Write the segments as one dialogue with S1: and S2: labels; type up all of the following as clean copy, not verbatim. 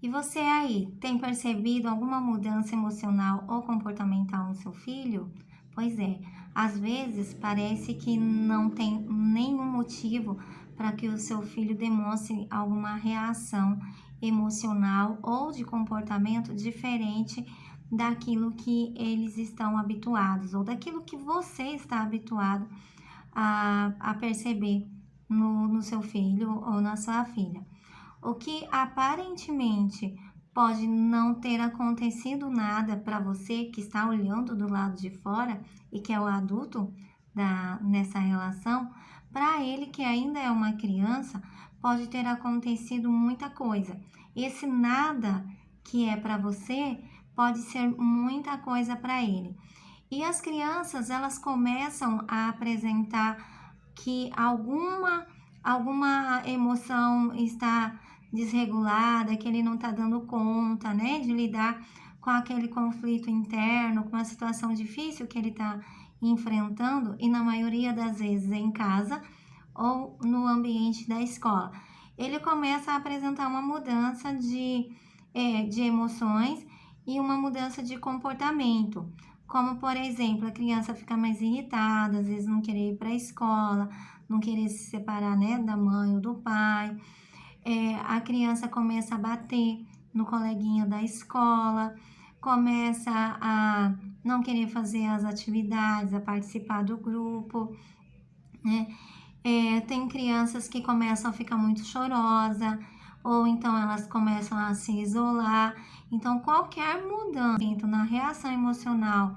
S1: E você aí, tem percebido alguma mudança emocional ou comportamental no seu filho? Pois é, às vezes parece que não tem nenhum motivo para que o seu filho demonstre alguma reação emocional ou de comportamento diferente daquilo que eles estão habituados ou daquilo que você está habituado a perceber no seu filho ou na sua filha. O que aparentemente pode não ter acontecido nada para você que está olhando do lado de fora e que é o adulto nessa relação, para ele que ainda é uma criança, pode ter acontecido muita coisa. Esse nada que é para você pode ser muita coisa para ele. E as crianças, elas começam a apresentar que alguma emoção está desregulada, que ele não está dando conta, né, de lidar com aquele conflito interno, com a situação difícil que ele está enfrentando, e na maioria das vezes em casa ou no ambiente da escola. Ele começa a apresentar uma mudança de emoções e uma mudança de comportamento. Como, por exemplo, a criança fica mais irritada, às vezes não querer ir para a escola, não querer se separar, né, da mãe ou do pai. A criança começa a bater no coleguinha da escola, começa a não querer fazer as atividades, a participar do grupo, né? Tem crianças que começam a ficar muito chorosa, ou então elas começam a se isolar. Então, qualquer mudança na reação emocional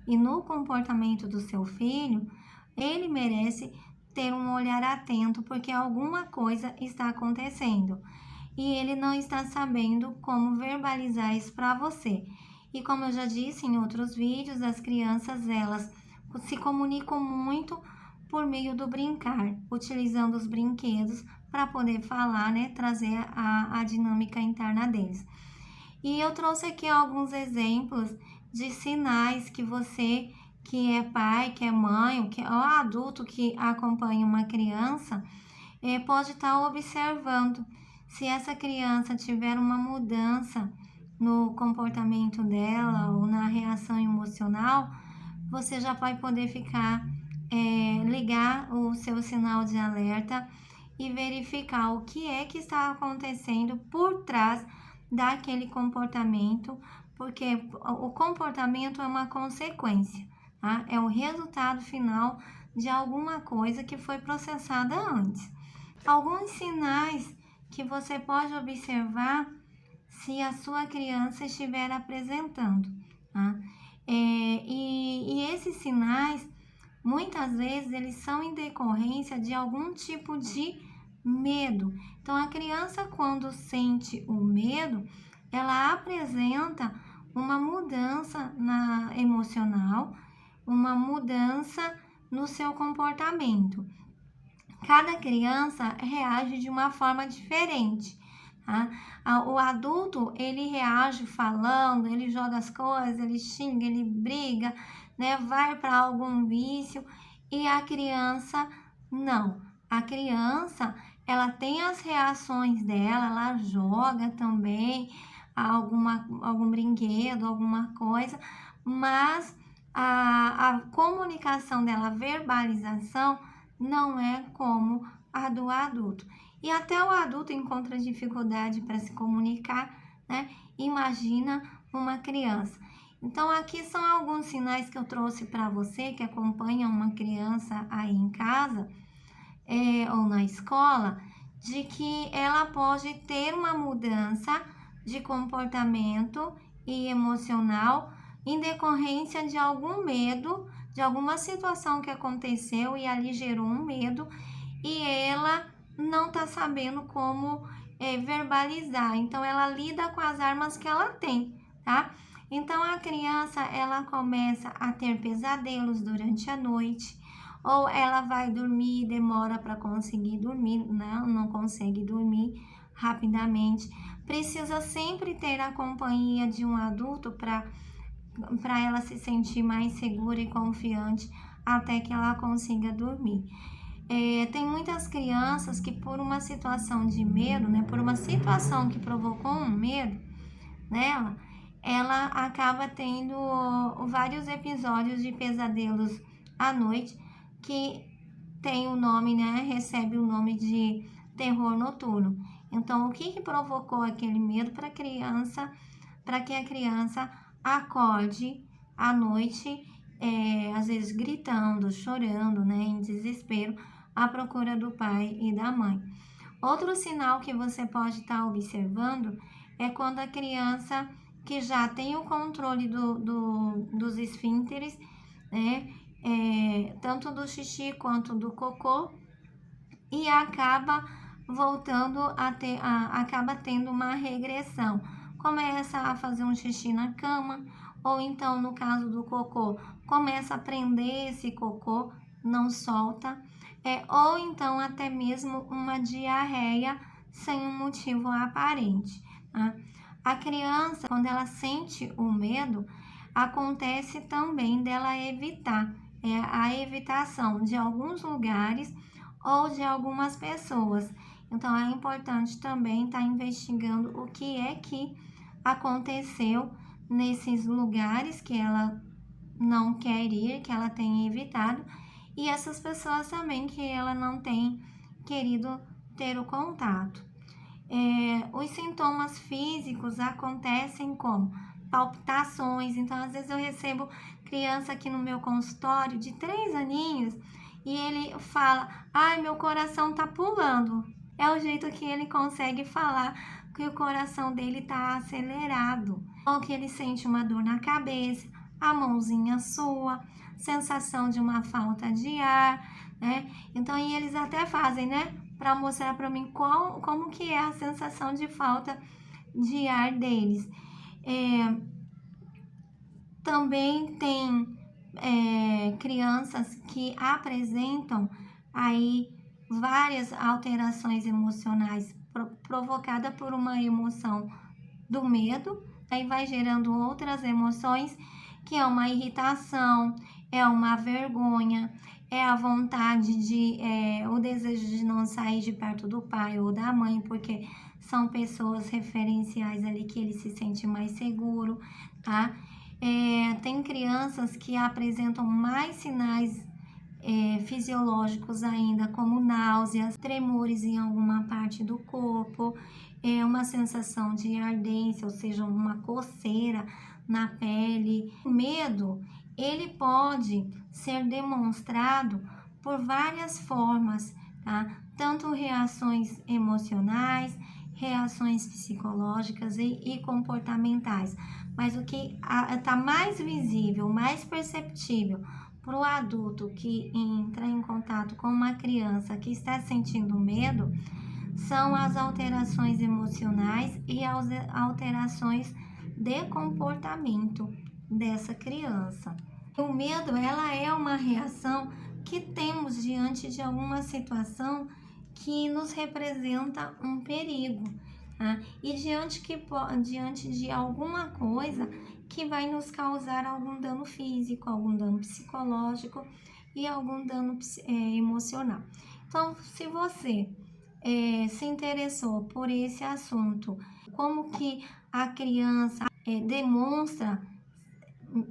S1: e no comportamento do seu filho, ele merece ter um olhar atento, porque alguma coisa está acontecendo e ele não está sabendo como verbalizar isso para você. E como eu já disse em outros vídeos, as crianças, elas se comunicam muito por meio do brincar, utilizando os brinquedos para poder falar, né, trazer a dinâmica interna deles. E eu trouxe aqui alguns exemplos de sinais que você, que é pai, que é mãe, ou que é adulto que acompanha uma criança, pode estar observando. Se essa criança tiver uma mudança no comportamento dela ou na reação emocional, você já vai poder ligar o seu sinal de alerta e verificar o que é que está acontecendo por trás daquele comportamento, porque o comportamento é uma consequência, tá? É o resultado final de alguma coisa que foi processada antes. Alguns sinais que você pode observar se a sua criança estiver apresentando, tá? E esses sinais, muitas vezes, eles são em decorrência de algum tipo de medo. Então, a criança, quando sente o medo, ela apresenta uma mudança emocional, uma mudança no seu comportamento. Cada criança reage de uma forma diferente, tá? O adulto, ele reage falando, ele joga as coisas, ele xinga, ele briga, né? Vai para algum vício, e a criança não. A criança, ela tem as reações dela, ela joga também algum brinquedo, alguma coisa, mas a comunicação dela, a verbalização, não é como a do adulto. E até o adulto encontra dificuldade para se comunicar, né? Imagina uma criança. Então, aqui são alguns sinais que eu trouxe para você que acompanha uma criança aí em casa, ou na escola, de que ela pode ter uma mudança de comportamento e emocional em decorrência de algum medo, de alguma situação que aconteceu e ali gerou um medo, e ela não está sabendo como verbalizar. Então, ela lida com as armas que ela tem, tá? Então, a criança, ela começa a ter pesadelos durante a noite, ou ela vai dormir e demora para conseguir dormir, né? Não consegue dormir rapidamente. Precisa sempre ter a companhia de um adulto para ela se sentir mais segura e confiante até que ela consiga dormir. Tem muitas crianças que por uma situação de medo, né, por uma situação que provocou um medo nela, ela acaba tendo vários episódios de pesadelos à noite que tem o nome, né, recebe o nome de terror noturno. Então, o que provocou aquele medo para que a criança acorde à noite, às vezes gritando, chorando, né, em desespero, à procura do pai e da mãe. Outro sinal que você pode estar observando é quando a criança que já tem o controle dos esfínteres, né, tanto do xixi quanto do cocô, e acaba voltando acaba tendo uma regressão. Começa a fazer um xixi na cama, ou então, no caso do cocô, começa a prender esse cocô, não solta, ou então até mesmo uma diarreia sem um motivo aparente, tá? A criança, quando ela sente o medo, acontece também dela evitar, a evitação de alguns lugares ou de algumas pessoas. Então, é importante também estar investigando o que é que aconteceu nesses lugares que ela não quer ir, que ela tem evitado, e essas pessoas também que ela não tem querido ter o contato. Os sintomas físicos acontecem como palpitações. Então, às vezes eu recebo criança aqui no meu consultório de 3 aninhos e ele fala: ai, meu coração tá pulando. É o jeito que ele consegue falar que o coração dele tá acelerado. Ou que ele sente uma dor na cabeça, a mãozinha sua, sensação de uma falta de ar, né? Então, e eles até fazem, né, para mostrar para mim como que é a sensação de falta de ar deles. Também tem crianças que apresentam aí várias alterações emocionais provocada por uma emoção do medo, aí vai gerando outras emoções, que é uma irritação, é uma vergonha, é a vontade o desejo de não sair de perto do pai ou da mãe, porque são pessoas referenciais ali que ele se sente mais seguro, tá? Tem crianças que apresentam mais sinais fisiológicos ainda, como náuseas, tremores em alguma parte do corpo, uma sensação de ardência, ou seja, uma coceira na pele. O medo, ele pode ser demonstrado por várias formas, tá? Tanto reações emocionais, reações psicológicas e comportamentais. Mas o que está mais visível, mais perceptível para o adulto que entra em contato com uma criança que está sentindo medo são as alterações emocionais e as alterações de comportamento dessa criança. O medo, ela é uma reação que temos diante de alguma situação que nos representa um perigo, tá? E diante de alguma coisa que vai nos causar algum dano físico, algum dano psicológico e algum dano emocional. Então, se você se interessou por esse assunto, como que a criança demonstra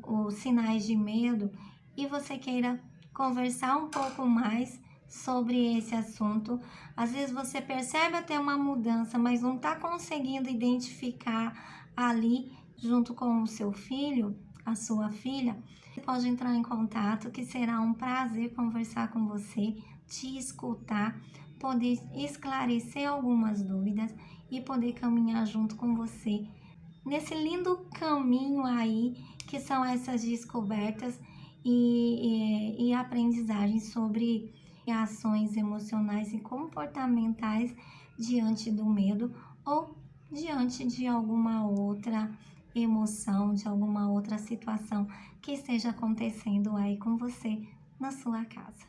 S1: os sinais de medo, e você queira conversar um pouco mais sobre esse assunto, às vezes você percebe até uma mudança, mas não está conseguindo identificar ali junto com o seu filho, a sua filha, você pode entrar em contato, que será um prazer conversar com você, te escutar, poder esclarecer algumas dúvidas e poder caminhar junto com você nesse lindo caminho aí que são essas descobertas e aprendizagens sobre reações emocionais e comportamentais diante do medo ou diante de alguma outra emoção, de alguma outra situação que esteja acontecendo aí com você na sua casa.